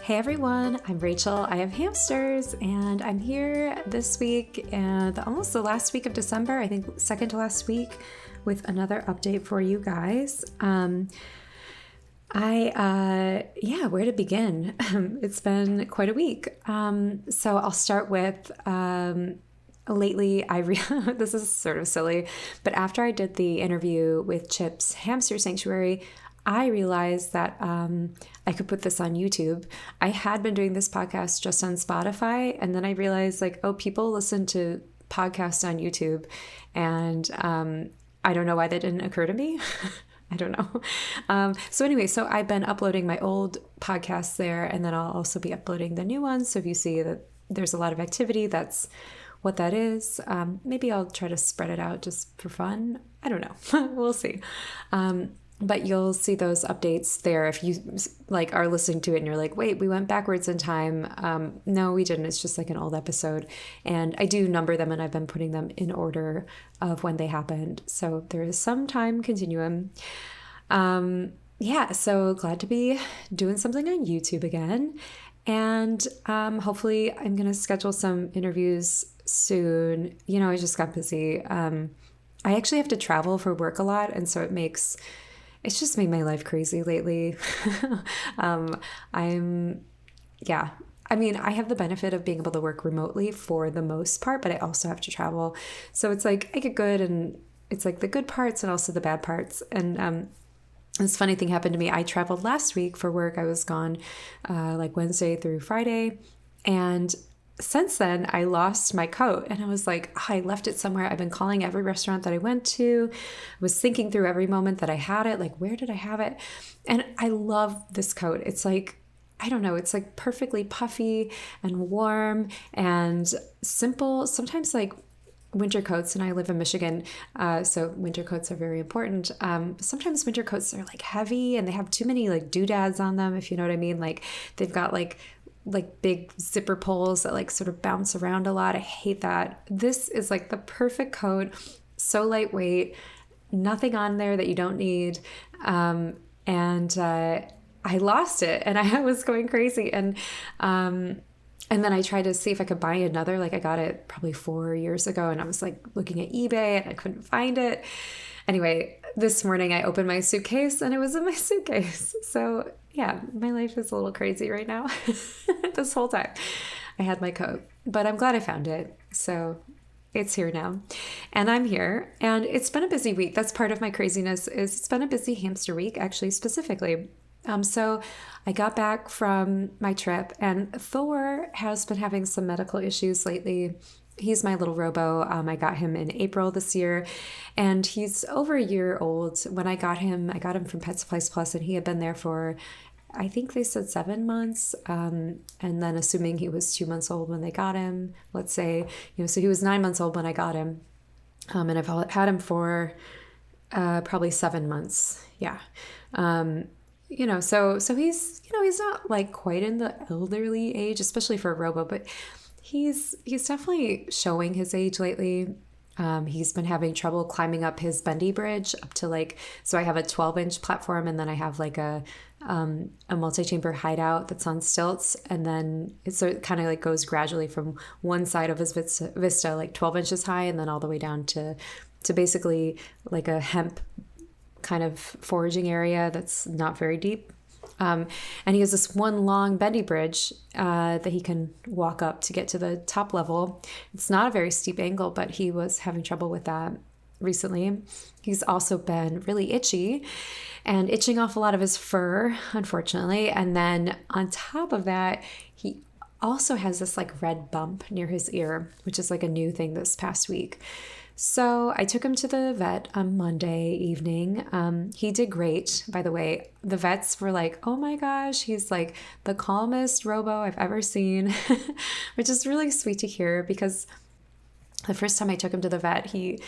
Hey everyone, I'm Rachel. I have hamsters, and I'm here this week and almost the last week of December, I think second to last week, with another update for you guys. Where to begin? It's been quite a week. So I'll start with lately, this is sort of silly, but after I did the interview with Chip's Hamster Sanctuary, I realized that I could put this on YouTube. I had been doing this podcast just on Spotify, and then I realized people listen to podcasts on YouTube, and I don't know why that didn't occur to me. I don't know. So I've been uploading my old podcasts there, and then I'll also be uploading the new ones. So if you see that there's a lot of activity, that's what that is. Maybe I'll try to spread it out just for fun. I don't know. We'll see. But you'll see those updates there if you are listening to it and you're like, wait, we went backwards in time. No, we didn't. It's just like an old episode. And I do number them, and I've been putting them in order of when they happened. So there is some time continuum. So glad to be doing something on YouTube again. And hopefully I'm going to schedule some interviews soon. I just got busy. I actually have to travel for work a lot, and so it's just made my life crazy lately. I have the benefit of being able to work remotely for the most part, but I also have to travel. So it's like I get good, and it's like the good parts and also the bad parts. And this funny thing happened to me. I traveled last week for work. I was gone Wednesday through Friday. And since then, I lost my coat, and I was like, I left it somewhere. I've been calling every restaurant that I went to. I was thinking through every moment that I had it, where did I have it? And I love this coat. It's I don't know, it's perfectly puffy and warm and simple. Sometimes winter coats, and I live in Michigan, so winter coats are very important. Sometimes winter coats are heavy, and they have too many doodads on them, if you know what I mean. They've got big zipper pulls that sort of bounce around a lot. I hate that. This is the perfect coat, so lightweight, nothing on there that you don't need. I lost it, and I was going crazy. And then I tried to see if I could buy another. I got it probably 4 years ago, and I was looking at eBay, and I couldn't find it. Anyway, this morning I opened my suitcase, and it was in my suitcase. So yeah, my life is a little crazy right now. This whole time I had my coat, but I'm glad I found it. So it's here now, and I'm here, and it's been a busy week. That's part of my craziness. It's been a busy hamster week, actually, specifically. So I got back from my trip, and Thor has been having some medical issues lately. He's my little robo. I got him in April this year, and he's over a year old. When I got him from Pet Supplies Plus, and he had been there for, I think they said 7 months. And then assuming he was 2 months old when they got him, let's say, so he was 9 months old when I got him. And I've had him for probably 7 months. Yeah. So he's, he's not quite in the elderly age, especially for a robo, but he's definitely showing his age lately. He's been having trouble climbing up his bendy bridge up to so I have a 12-inch platform, and then I have a multi-chamber hideout that's on stilts, and then it kind of goes gradually from one side of his vista 12 inches high, and then all the way down to basically a hemp kind of foraging area that's not very deep. And he has this one long bendy bridge that he can walk up to get to the top level. It's not a very steep angle, but he was having trouble with that recently. He's also been really itchy and itching off a lot of his fur, unfortunately. And then on top of that, he also has this red bump near his ear, which is a new thing this past week. So I took him to the vet on Monday evening. He did great, by the way. The vets were like, oh my gosh, he's the calmest robo I've ever seen, which is really sweet to hear, because the first time I took him to the vet, he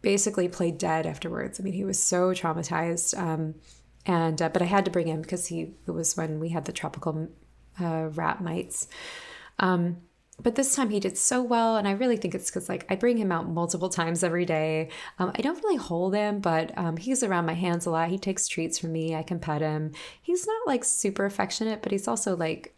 basically played dead afterwards. I mean, he was so traumatized. But I had to bring him because it was when we had the tropical rat mites. But this time he did so well, and I really think it's because like I bring him out multiple times every day. I don't really hold him, but he's around my hands a lot. He takes treats from me. I can pet him. He's not like super affectionate, but he's also like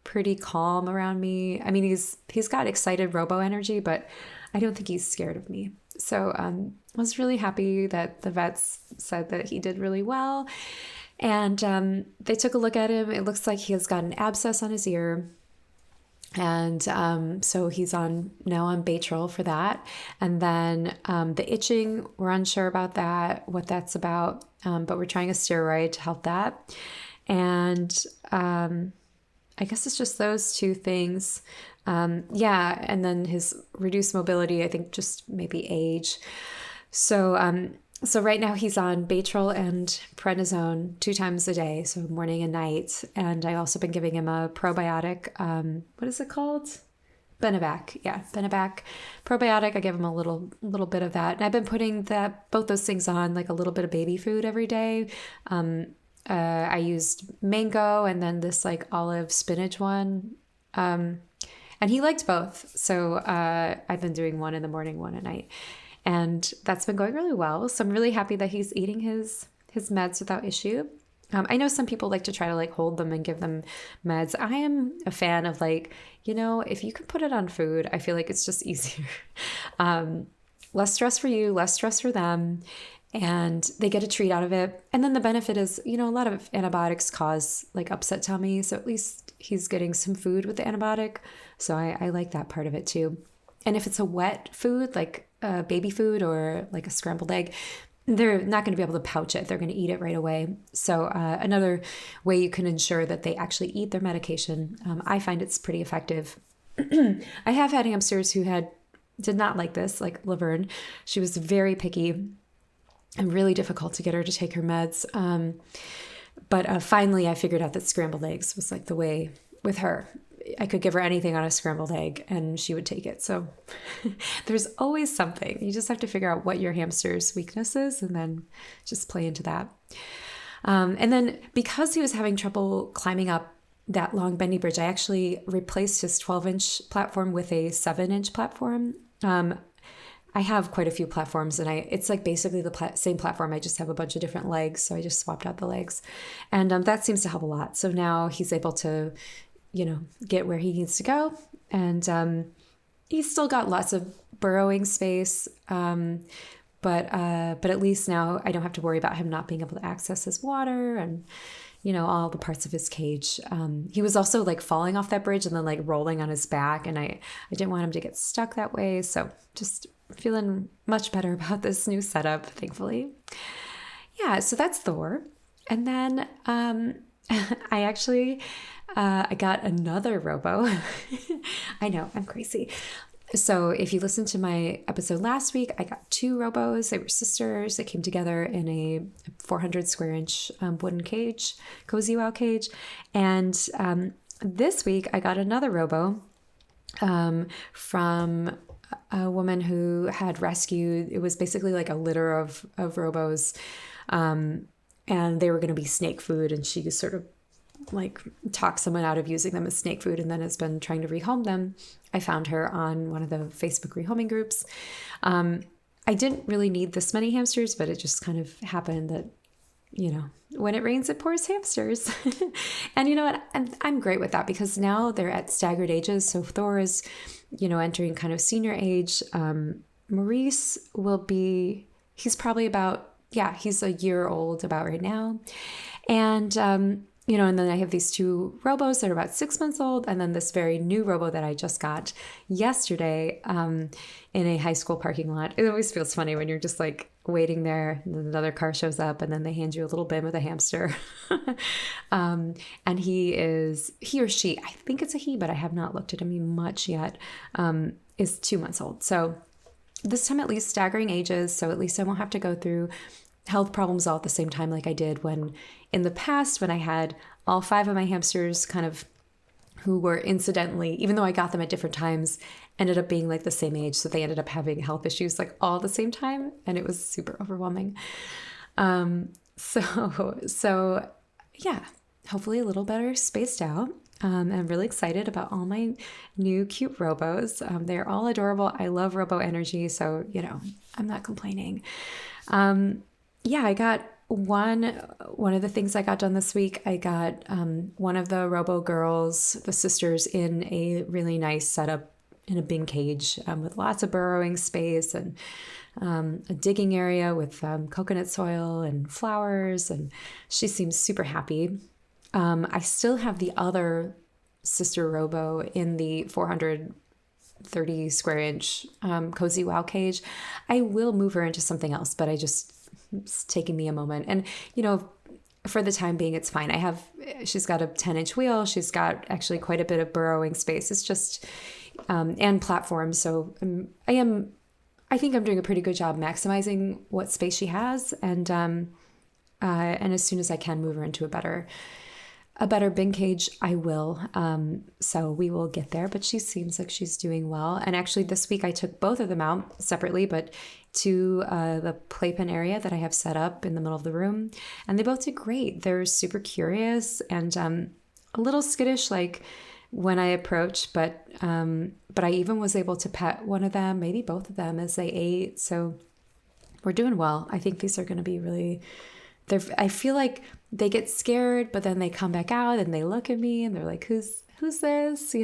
pretty calm around me. I mean, he's got excited robo energy, but I don't think he's scared of me. So I was really happy that the vets said that he did really well. And they took a look at him. It looks like he has got an abscess on his ear. And so he's now on Baytril for that. And then the itching, we're unsure about that, what that's about, but we're trying a steroid to help that. And I guess it's just those two things. Yeah, and then his reduced mobility, I think just maybe age. So right now he's on Baytril and prednisone 2 times a day, so morning and night. And I've also been giving him a probiotic. What is it called? Benevac. Yeah, Benevac probiotic. I give him a little bit of that. And I've been putting both those things on like a little bit of baby food every day. I used mango and then this like olive spinach one. And he liked both. So I've been doing one in the morning, one at night. And that's been going really well. So I'm really happy that he's eating his meds without issue. I know some people like to try to like hold them and give them meds. I am a fan of like, if you can put it on food, I feel like it's just easier. Less stress for you, less stress for them. And they get a treat out of it. And then the benefit is, a lot of antibiotics cause like upset tummy. So at least he's getting some food with the antibiotic. So I like that part of it too. And if it's a wet food, like baby food or like a scrambled egg, they're not going to be able to pouch it. They're going to eat it right away. So another way you can ensure that they actually eat their medication, I find it's pretty effective. I have had hamsters who did not like this, like Laverne. She was very picky and really difficult to get her to take her meds. But finally I figured out that scrambled eggs was like the way with her. I could give her anything on a scrambled egg and she would take it. So there's always something. You just have to figure out what your hamster's weakness is and then just play into that. And then because he was having trouble climbing up that long bendy bridge, I actually replaced his 12-inch platform with a 7-inch platform. I have quite a few platforms and it's like basically the same platform. I just have a bunch of different legs. So I just swapped out the legs and that seems to help a lot. So now he's able to get where he needs to go. And he's still got lots of burrowing space. But at least now I don't have to worry about him not being able to access his water and, all the parts of his cage. He was also like falling off that bridge and then like rolling on his back. And I didn't want him to get stuck that way. So just feeling much better about this new setup, thankfully. Yeah, so that's Thor. And then I actually... I got another robo. I know, I'm crazy. So if you listened to my episode last week, I got 2 robos. They were sisters. They came together in a 400 square inch wooden cage, cozy wow cage. And this week I got another robo from a woman who had rescued, it was basically like a litter of robos. And they were going to be snake food. And she sort of like talk someone out of using them as snake food and then has been trying to rehome them. I found her on one of the Facebook rehoming groups. I didn't really need this many hamsters, but it just kind of happened that, when it rains, it pours hamsters. And you know what? I'm great with that because now they're at staggered ages. So Thor is, entering kind of senior age. Maurice he's probably about, he's a year old about right now. And, and then I have these 2 robos that are about 6 months old. And then this very new robo that I just got yesterday in a high school parking lot. It always feels funny when you're just like waiting there and then another car shows up and then they hand you a little bin with a hamster. And he or she, I think it's a he, but I have not looked at him much yet, is 2 months old. So this time at least staggering ages. So at least I won't have to go through health problems all at the same time like I did when in the past when I had all 5 of my hamsters kind of who were incidentally, even though I got them at different times, ended up being like the same age. So they ended up having health issues like all at the same time. And it was super overwhelming. So yeah, hopefully a little better spaced out. I'm really excited about all my new cute robos. They're all adorable. I love robo energy, so I'm not complaining. Yeah, I got one of the things I got done this week. I got one of the robo girls, the sisters, in a really nice setup in a bin cage with lots of burrowing space and a digging area with coconut soil and flowers, and she seems super happy. I still have the other sister robo in the 430 square inch cozy wow cage. I will move her into something else, but it's taking me a moment. And, for the time being, it's fine. She's got a 10-inch wheel. She's got actually quite a bit of burrowing space. It's just, and platforms. So I think I'm doing a pretty good job maximizing what space she has. And as soon as I can move her into a better bin cage, I will. So we will get there, but she seems like she's doing well. And actually this week I took both of them out separately, but to the playpen area that I have set up in the middle of the room. And they both did great. They're super curious and a little skittish, like when I approached, but I even was able to pet one of them, maybe both of them, as they ate. So we're doing well. I think these are going to be really... I feel like they get scared, but then they come back out and they look at me and they're like, who's this?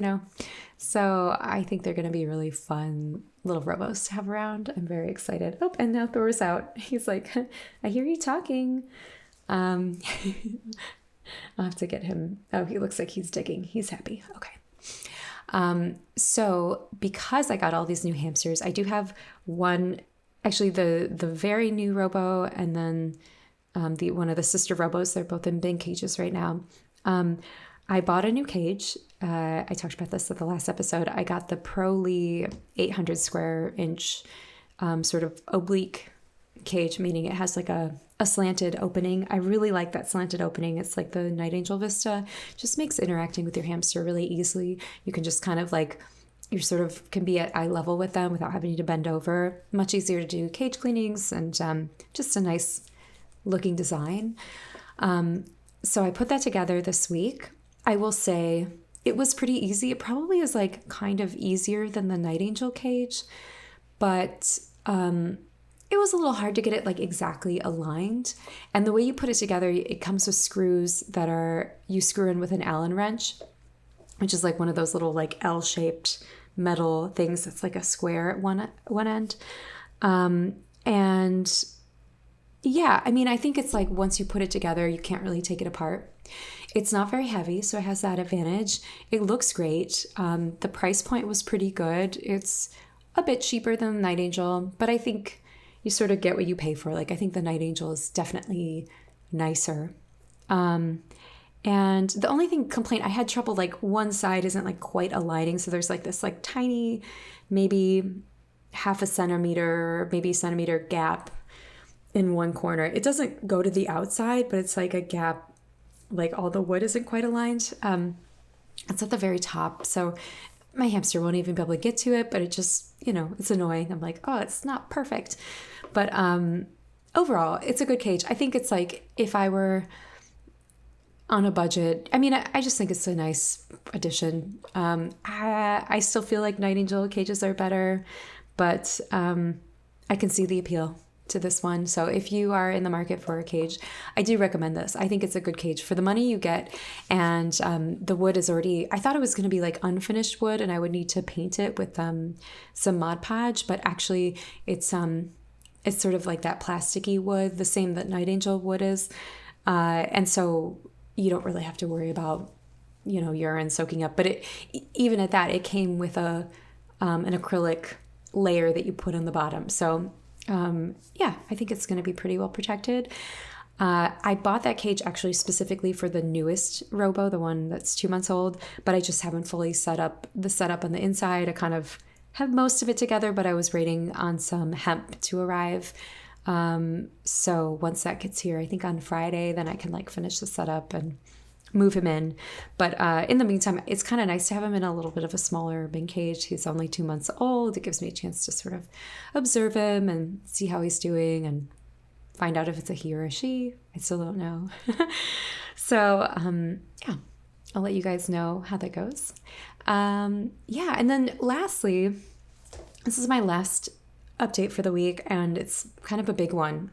So I think they're going to be really fun little robos to have around. I'm very excited. Oh, and now Thor's out. He's like, I hear you talking. I'll have to get him. Oh, he looks like he's digging. He's happy. Okay. So because I got all these new hamsters, I do have one, actually the very new robo, and then one of the sister robos. They're both in bin cages right now. I bought a new cage. I talked about this at the last episode. I got the Pro Lee 800 square inch sort of oblique cage, meaning it has like a slanted opening. I really like that slanted opening. It's like the Night Angel Vista. Just makes interacting with your hamster really easily. You can just kind of like, you sort of can be at eye level with them without having to bend over. Much easier to do cage cleanings, and just a nice looking design. So I put that together this week. I will say it was pretty easy. It probably is like kind of easier than the Night Angel cage, but it was a little hard to get it like exactly aligned. And the way you put it together, it comes with screws that you screw in with an Allen wrench, which is like one of those little like L-shaped metal things that's like a square at one end. And yeah, I mean, I think it's like once you put it together, you can't really take it apart. It's not very heavy, so it has that advantage. It looks great. The price point was pretty good. It's a bit cheaper than the Night Angel, but I think you sort of get what you pay for. Like, I think the Night Angel is definitely nicer. And the only complaint, I had trouble, like one side isn't like quite aligning. So there's like this like tiny, maybe half a centimeter, maybe centimeter gap in one corner. It doesn't go to the outside, but it's like a gap, like all the wood isn't quite aligned. It's at the very top. So my hamster won't even be able to get to it, but it just, it's annoying. I'm like, oh, it's not perfect. But overall, it's a good cage. I think it's like if I were on a budget, I mean, I just think it's a nice addition. I still feel like Night Angel cages are better, but I can see the appeal to this one. So if you are in the market for a cage, I do recommend this. I think it's a good cage for the money you get. And the wood is already, I thought it was going to be like unfinished wood and I would need to paint it with some Mod Podge, but actually it's sort of like that plasticky wood, the same that Night Angel wood is. And so you don't really have to worry about, urine soaking up. But even at that, it came with an acrylic layer that you put on the bottom. So yeah, I think it's going to be pretty well protected. I bought that cage actually specifically for the newest Robo, the one that's 2 months old, but I just haven't fully set up the setup on the inside. I kind of have most of it together, but I was waiting on some hemp to arrive. So once that gets here, I think on Friday, then I can like finish the setup and move him in. But in the meantime, it's kind of nice to have him in a little bit of a smaller bin cage. He's only 2 months old. It gives me a chance to sort of observe him and see how he's doing and find out if it's a he or a she. I still don't know. So yeah, I'll let you guys know how that goes. Yeah, and then lastly, this is my last update for the week, and it's kind of a big one.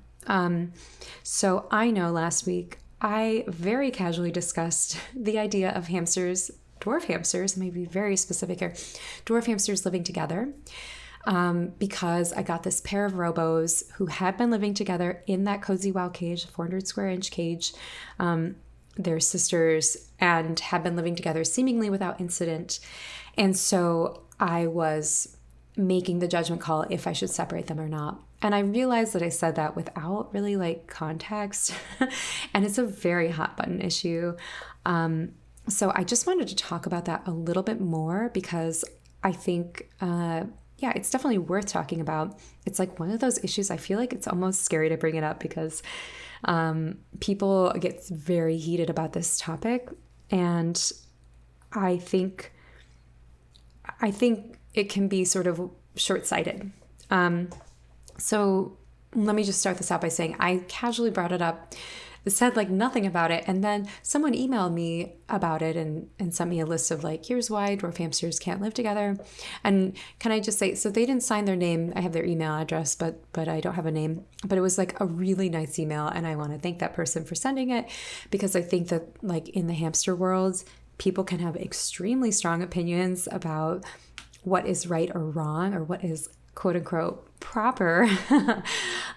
So I know last week I very casually discussed the idea of hamsters, dwarf hamsters, maybe very specific here, dwarf hamsters living together. Because I got this pair of robos who had been living together in that cozy wow cage, 400 square inch cage. They're sisters and had been living together seemingly without incident. And so I was making the judgment call if I should separate them or not. And I realized that I said that without really like context. And it's a very hot button issue. So I just wanted to talk about that a little bit more because I think, yeah, it's definitely worth talking about. It's like one of those issues I feel like it's almost scary to bring it up because people get very heated about this topic. And I think it can be sort of short-sighted. So let me just start this out by saying I casually brought it up, said like nothing about it, and then someone emailed me about it and sent me a list of like, here's why dwarf hamsters can't live together. And can I just say, so they didn't sign their name. I have their email address, but I don't have a name. But it was like a really nice email, and I want to thank that person for sending it because I think that like in the hamster world, people can have extremely strong opinions about what is right or wrong or what is quote unquote proper.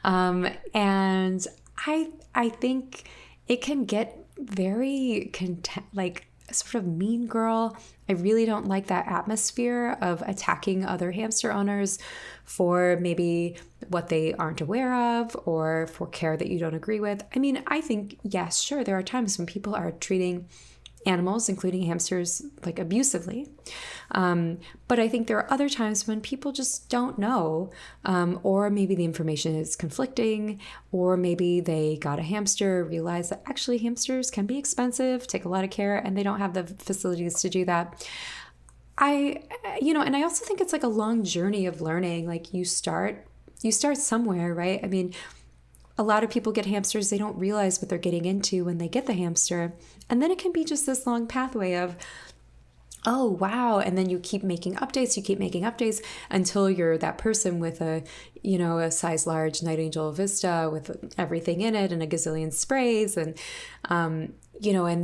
And I think it can get very like sort of mean girl. I really don't like that atmosphere of attacking other hamster owners for maybe what they aren't aware of or for care that you don't agree with. I mean, I think, yes, sure, there are times when people are treating animals, including hamsters, like abusively. But I think there are other times when people just don't know, or maybe the information is conflicting, or maybe they got a hamster, realize that actually hamsters can be expensive, take a lot of care, and they don't have the facilities to do that. And I also think it's like a long journey of learning. Like you start somewhere, right? I mean, a lot of people get hamsters, they don't realize what they're getting into when they get the hamster. And then it can be just this long pathway of, oh, wow. And then you keep making updates until you're that person with a size large Night Angel Vista with everything in it and a gazillion sprays. And, and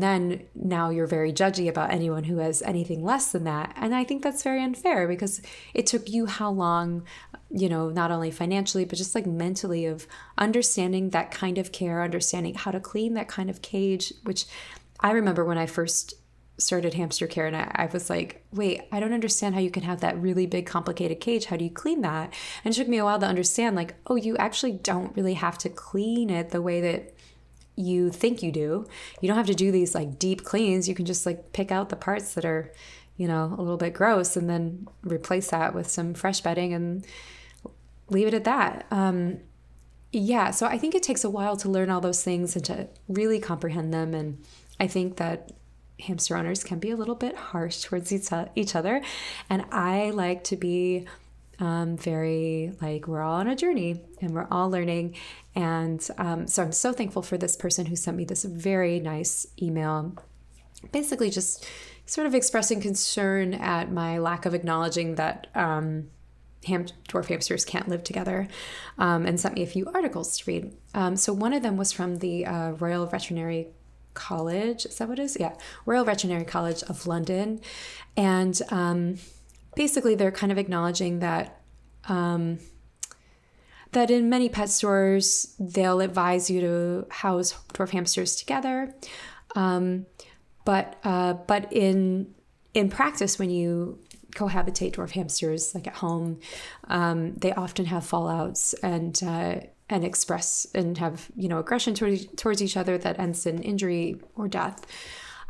then now you're very judgy about anyone who has anything less than that. And I think that's very unfair because it took you how long, not only financially, but just like mentally of understanding that kind of care, understanding how to clean that kind of cage, which I remember when I first started hamster care and I was like, wait, I don't understand how you can have that really big complicated cage. How do you clean that? And it took me a while to understand like, oh, you actually don't really have to clean it the way that you think you do. You don't have to do these like deep cleans. You can just like pick out the parts that are, a little bit gross and then replace that with some fresh bedding and leave it at that. Yeah, so I think it takes a while to learn all those things and to really comprehend them. And I think that hamster owners can be a little bit harsh towards each other. And I like to be very like, we're all on a journey and we're all learning. And so I'm so thankful for this person who sent me this very nice email, basically just sort of expressing concern at my lack of acknowledging that dwarf hamsters can't live together, and sent me a few articles to read. So one of them was from the Royal Veterinary College. Is that what it is? Yeah. Royal Veterinary College of London. And basically they're kind of acknowledging that that in many pet stores, they'll advise you to house dwarf hamsters together. But in practice, when you cohabitate dwarf hamsters like at home, they often have fallouts and express and have aggression towards each other that ends in injury or death.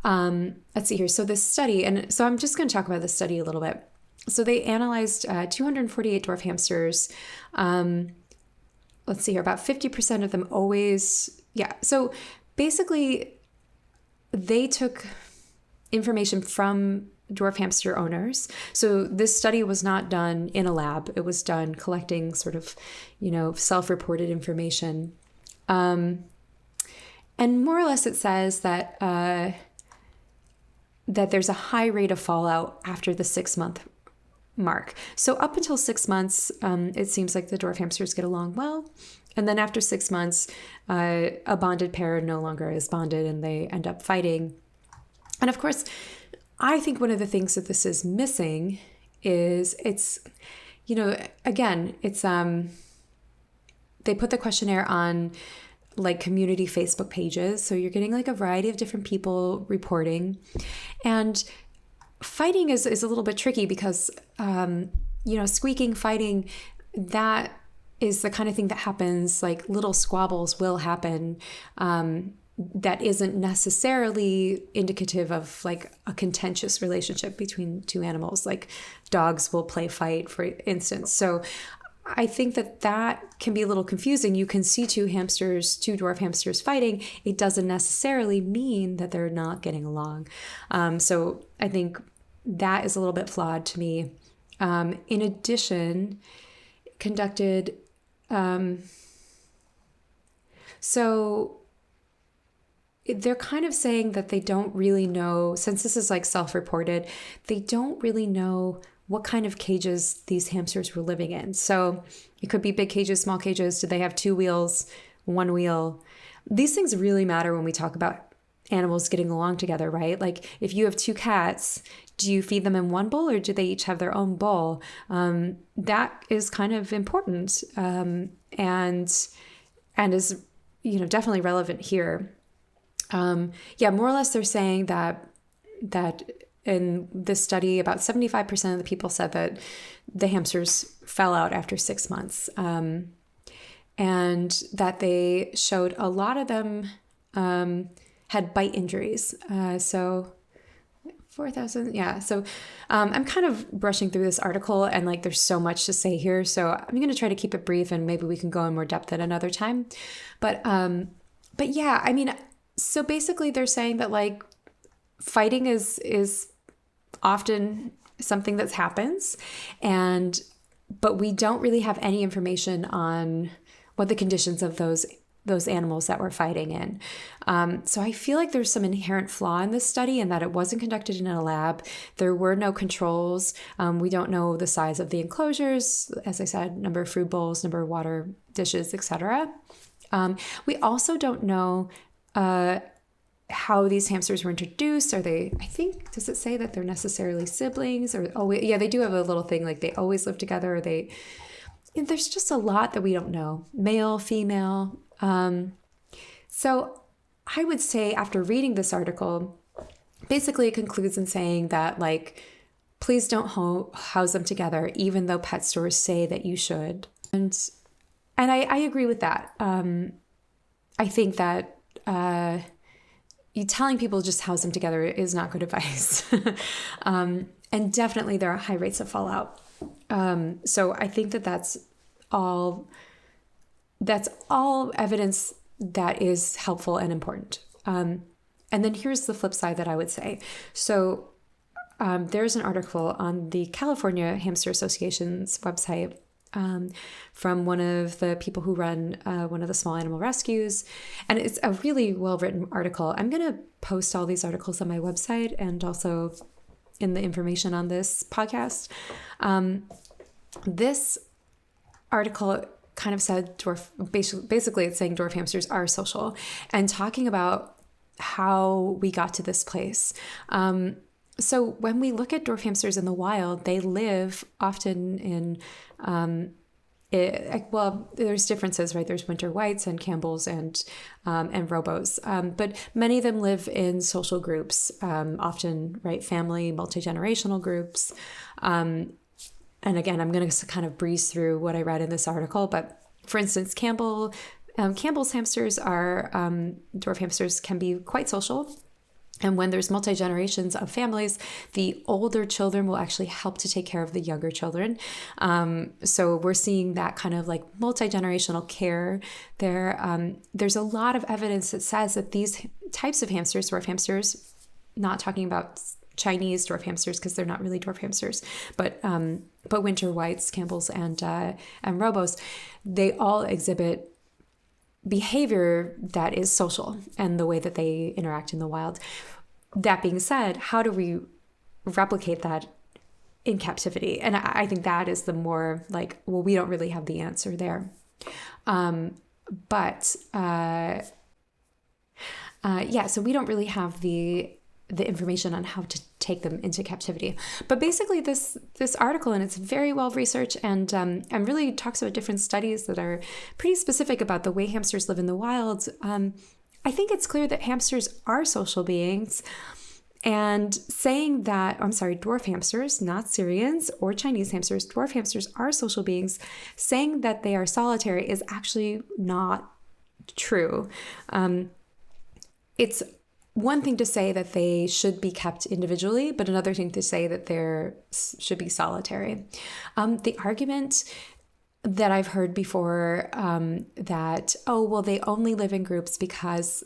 Let's see here. So this study, and so I'm just going to talk about this study a little bit. So they analyzed 248 dwarf hamsters. Let's see here. About 50% of them always, yeah. So basically, they took information from dwarf hamster owners. So this study was not done in a lab. It was done collecting sort of, self-reported information. And more or less it says that that there's a high rate of fallout after the 6-month mark. So up until 6 months, it seems like the dwarf hamsters get along well. And then after 6 months, a bonded pair no longer is bonded and they end up fighting. And of course, I think one of the things that this is missing is it's, again, it's, they put the questionnaire on like community Facebook pages. So you're getting like a variety of different people reporting. And fighting is a little bit tricky because, squeaking, fighting, that is the kind of thing that happens, like little squabbles will happen. That isn't necessarily indicative of like a contentious relationship between two animals. Like dogs will play fight, for instance. So I think that can be a little confusing. You can see two dwarf hamsters fighting. It doesn't necessarily mean that they're not getting along. So I think that is a little bit flawed to me. In addition, conducted, so they're kind of saying that they don't really know, since this is like self-reported, they don't really know what kind of cages these hamsters were living in. So it could be big cages, small cages. Do they have 2 wheels, 1 wheel? These things really matter when we talk about animals getting along together, right? Like if you have 2 cats, do you feed them in one bowl or do they each have their own bowl? That is kind of important and is, definitely relevant here. More or less they're saying that in this study, about 75% of the people said that the hamsters fell out after 6 months, and that they showed a lot of them had bite injuries. So 4,000, yeah. So I'm kind of brushing through this article, and like there's so much to say here. So I'm going to try to keep it brief, and maybe we can go in more depth at another time. But yeah, I mean, so basically they're saying that like fighting is often something that happens, but we don't really have any information on what the conditions of those animals that we're fighting in. So I feel like there's some inherent flaw in this study in that it wasn't conducted in a lab. There were no controls. We don't know the size of the enclosures, as I said, number of food bowls, number of water dishes, etc. We also don't know how these hamsters were introduced. Are they, I think, does it say that they're necessarily siblings? Or they do have a little thing like they always live together. Or there's just a lot that we don't know. Male, female. So I would say after reading this article, basically it concludes in saying that like, please don't house them together, even though pet stores say that you should. And I agree with that. I think that you telling people just house them together is not good advice. And definitely there are high rates of fallout. So I think that's all evidence that is helpful and important. And then here's the flip side that I would say. So there's an article on the California Hamster Association's website from one of the people who run one of the small animal rescues. And it's a really well-written article. I'm going to post all these articles on my website and also in the information on this podcast. This article kind of said basically it's saying dwarf hamsters are social and talking about how we got to this place. So when we look at dwarf hamsters in the wild, they live often in, there's differences, right? There's winter whites and Campbells and robos, but many of them live in social groups, often, right? Family, multi-generational groups. And again, I'm going to kind of breeze through what I read in this article, but for instance, Campbell's hamsters are, dwarf hamsters can be quite social. And when there's multi-generations of families, the older children will actually help to take care of the younger children. So we're seeing that kind of like multi-generational care there. There's a lot of evidence that says that these types of hamsters, dwarf hamsters, not talking about Chinese dwarf hamsters because they're not really dwarf hamsters, but winter whites, Campbells, and robos, they all exhibit behavior that is social and the way that they interact in the wild. that being said, how do we replicate that in captivity? And I think that is the more like, well, we don't really have the answer there. So we don't really have the information on how to take them into captivity. But basically this article, and it's very well researched and really talks about different studies that are pretty specific about the way hamsters live in the wild. I think it's clear that hamsters are social beings, and saying that, dwarf hamsters, not Syrians or Chinese hamsters, dwarf hamsters are social beings, saying that they are solitary is actually not true. It's one thing to say that they should be kept individually, but another thing to say that they should be solitary. The argument that I've heard before that, they only live in groups because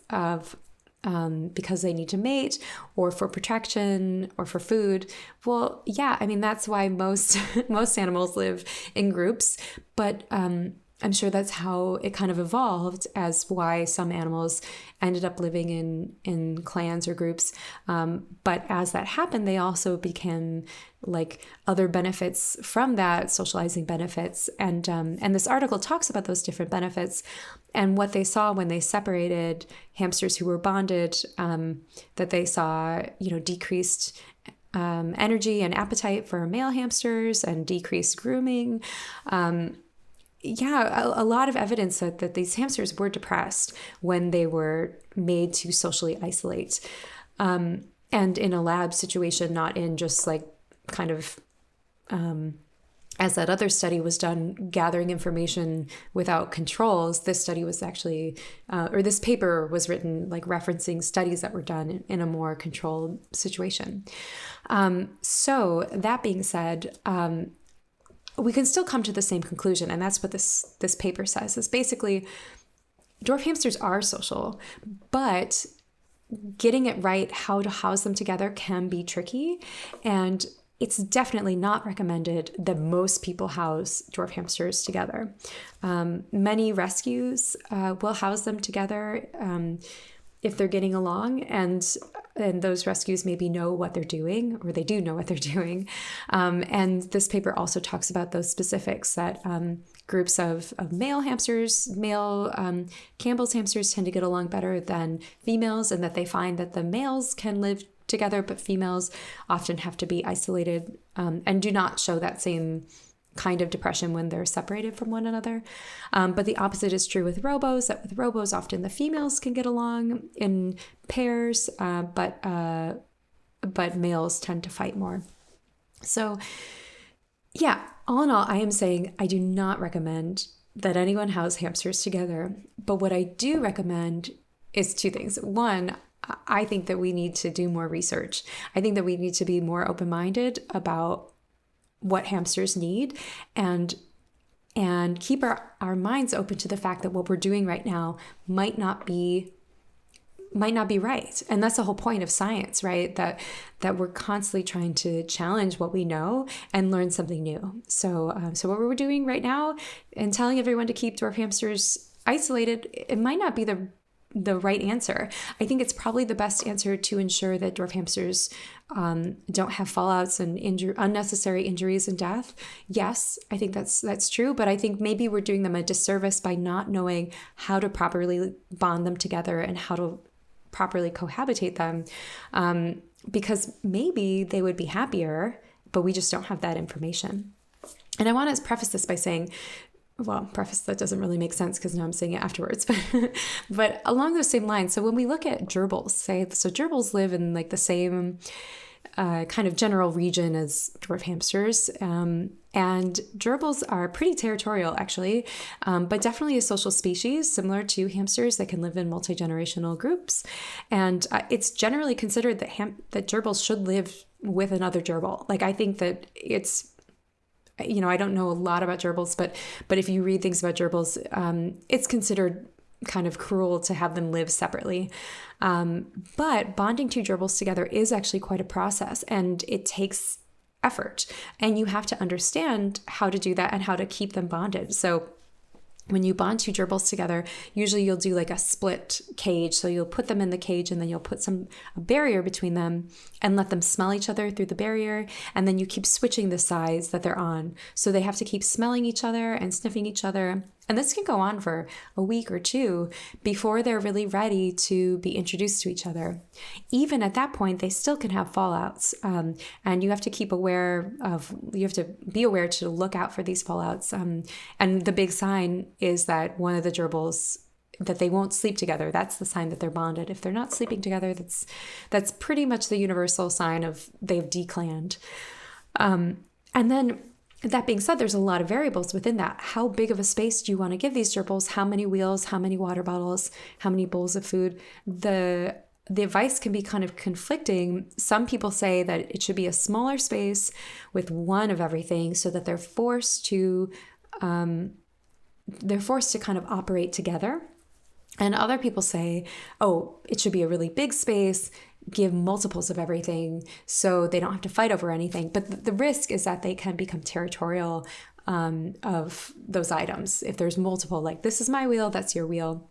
they need to mate or for protection or for food. Well, yeah, I mean, that's why most animals live in groups, but I'm sure that's how it kind of evolved, as why some animals ended up living in clans or groups. But as that happened, they also became like other benefits from that, socializing benefits. And this article talks about those different benefits and what they saw when they separated hamsters who were bonded, that they saw, decreased energy and appetite for male hamsters and decreased grooming. A lot of evidence that these hamsters were depressed when they were made to socially isolate. And in a lab situation, not in just like kind of, as that other study was done, gathering information without controls. This study was actually, this paper was written like referencing studies that were done in a more controlled situation. So that being said, we can still come to the same conclusion, and that's what this paper says. Is basically dwarf hamsters are social, but getting it right how to house them together can be tricky, and it's definitely not recommended that most people house dwarf hamsters together. Many rescues will house them together if they're getting along, and those rescues maybe know what they're doing, or they do know what they're doing. And this paper also talks about those specifics, that groups of male hamsters, Campbell's hamsters tend to get along better than females, and that they find that the males can live together, but females often have to be isolated and do not show that same kind of depression when they're separated from one another. But the opposite is true with robos, that with robos, often the females can get along in pairs, but males tend to fight more. So yeah, all in all, I am saying I do not recommend that anyone house hamsters together. But what I do recommend is two things. One, I think that we need to do more research. I think that we need to be more open-minded about what hamsters need, and keep our minds open to the fact that what we're doing right now might not be right. And that's the whole point of science, right? That we're constantly trying to challenge what we know and learn something new. So what we're doing right now and telling everyone to keep dwarf hamsters isolated, it might not be the right answer. I think it's probably the best answer to ensure that dwarf hamsters don't have fallouts and unnecessary injuries and death. Yes, I think that's true, but I think maybe we're doing them a disservice by not knowing how to properly bond them together and how to properly cohabitate them, because maybe they would be happier, but we just don't have that information. And I want to preface this by saying, that doesn't really make sense because now I'm saying it afterwards, but along those same lines. So when we look at gerbils, gerbils live in like the same kind of general region as dwarf hamsters, and gerbils are pretty territorial actually, but definitely a social species similar to hamsters that can live in multi-generational groups. And it's generally considered that gerbils should live with another gerbil. Like, I think that it's, I don't know a lot about gerbils, but if you read things about gerbils, it's considered kind of cruel to have them live separately. But bonding two gerbils together is actually quite a process, and it takes effort, and you have to understand how to do that and how to keep them bonded. So when you bond two gerbils together, usually you'll do like a split cage. So you'll put them in the cage and then you'll put a barrier between them and let them smell each other through the barrier. And then you keep switching the sides that they're on. So they have to keep smelling each other and sniffing each other. And this can go on for a week or two before they're really ready to be introduced to each other. Even at that point, they still can have fallouts. And you have to you have to be aware to look out for these fallouts. And the big sign is that one of the gerbils, that they won't sleep together. That's the sign that they're bonded. If they're not sleeping together, that's pretty much the universal sign of they've declanned. And then, that being said, there's a lot of variables within that. How big of a space do you want to give these gerbils? How many wheels? How many water bottles? How many bowls of food? The advice can be kind of conflicting. Some people say that it should be a smaller space with one of everything, so that they're forced to kind of operate together. And other people say, oh, it should be a really big space, give multiples of everything so they don't have to fight over anything. But the risk is that they can become territorial of those items. If there's multiple, like, this is my wheel, that's your wheel.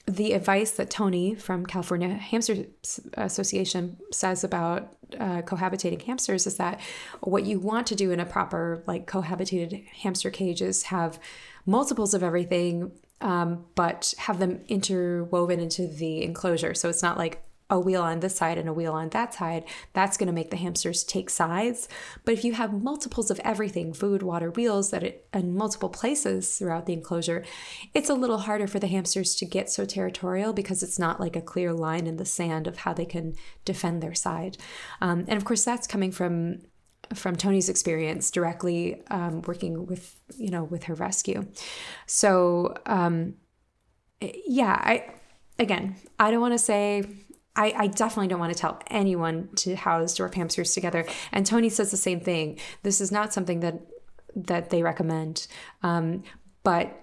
The advice that Tony from California Hamster Association says about cohabitating hamsters is that what you want to do in a proper, like, cohabitated hamster cage is have multiples of everything, but have them interwoven into the enclosure. So it's not like a wheel on this side and a wheel on that side. That's going to make the hamsters take sides. But if you have multiples of everything, food, water, wheels, in multiple places throughout the enclosure, it's a little harder for the hamsters to get so territorial, because it's not like a clear line in the sand of how they can defend their side. And of course, that's coming from Tony's experience directly working with her rescue. So I don't want to say, I definitely don't want to tell anyone to house dwarf hamsters together. And Tony says the same thing. This is not something that they recommend. But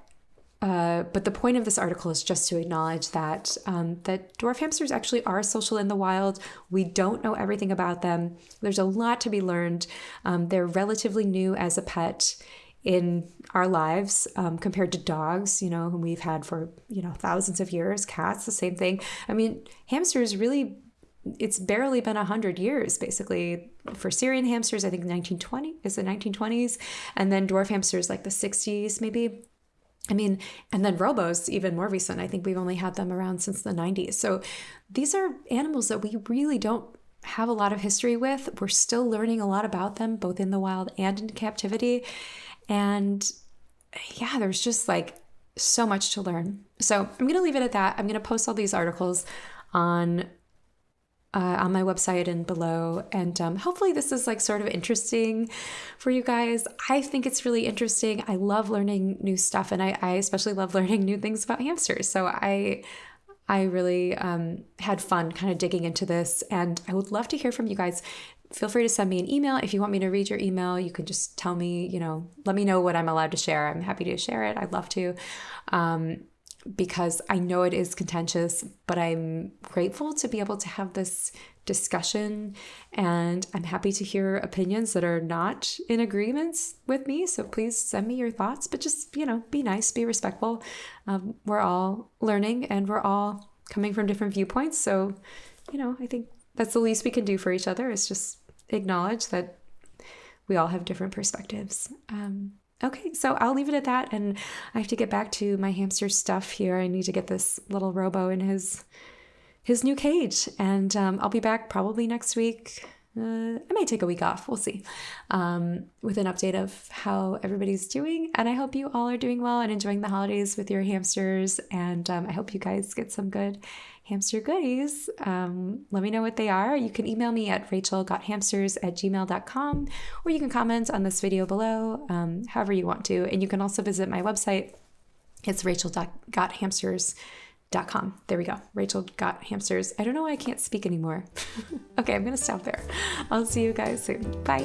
the point of this article is just to acknowledge that dwarf hamsters actually are social in the wild. We don't know everything about them. There's a lot to be learned. They're relatively new as a pet in our lives compared to dogs, whom we've had for, thousands of years. Cats, the same thing. I mean, hamsters really, it's barely been 100 years, basically. For Syrian hamsters, I think 1920s. And then dwarf hamsters, like the 60s, maybe. I mean, and then robos, even more recent. I think we've only had them around since the 90s. So these are animals that we really don't have a lot of history with. We're still learning a lot about them, both in the wild and in captivity. And yeah, there's just like so much to learn. So I'm going to leave it at that. I'm going to post all these articles on my website and below. And hopefully this is like sort of interesting for you guys. I think it's really interesting. I love learning new stuff, and I especially love learning new things about hamsters. So I really had fun kind of digging into this, and I would love to hear from you guys. Feel free to send me an email. If you want me to read your email, you can just tell me, let me know what I'm allowed to share. I'm happy to share it. I'd love to, because I know it is contentious, but I'm grateful to be able to have this discussion, and I'm happy to hear opinions that are not in agreements with me. So please send me your thoughts, but just, be nice, be respectful. We're all learning and we're all coming from different viewpoints. So, I think that's the least we can do for each other, is just acknowledge that we all have different perspectives. Okay, so I'll leave it at that, and I have to get back to my hamster stuff here. I need to get this little robo in his new cage, and I'll be back probably next week. I may take a week off. We'll see, with an update of how everybody's doing. And I hope you all are doing well and enjoying the holidays with your hamsters. And I hope you guys get some good hamster goodies. Let me know what they are. You can email me at rachelgothamsters@gmail.com, or you can comment on this video below, however you want to. And you can also visit my website. It's rachelgothamsters.com. There we go. Rachel Got Hamsters. I don't know why I can't speak anymore. Okay, I'm going to stop there. I'll see you guys soon. Bye.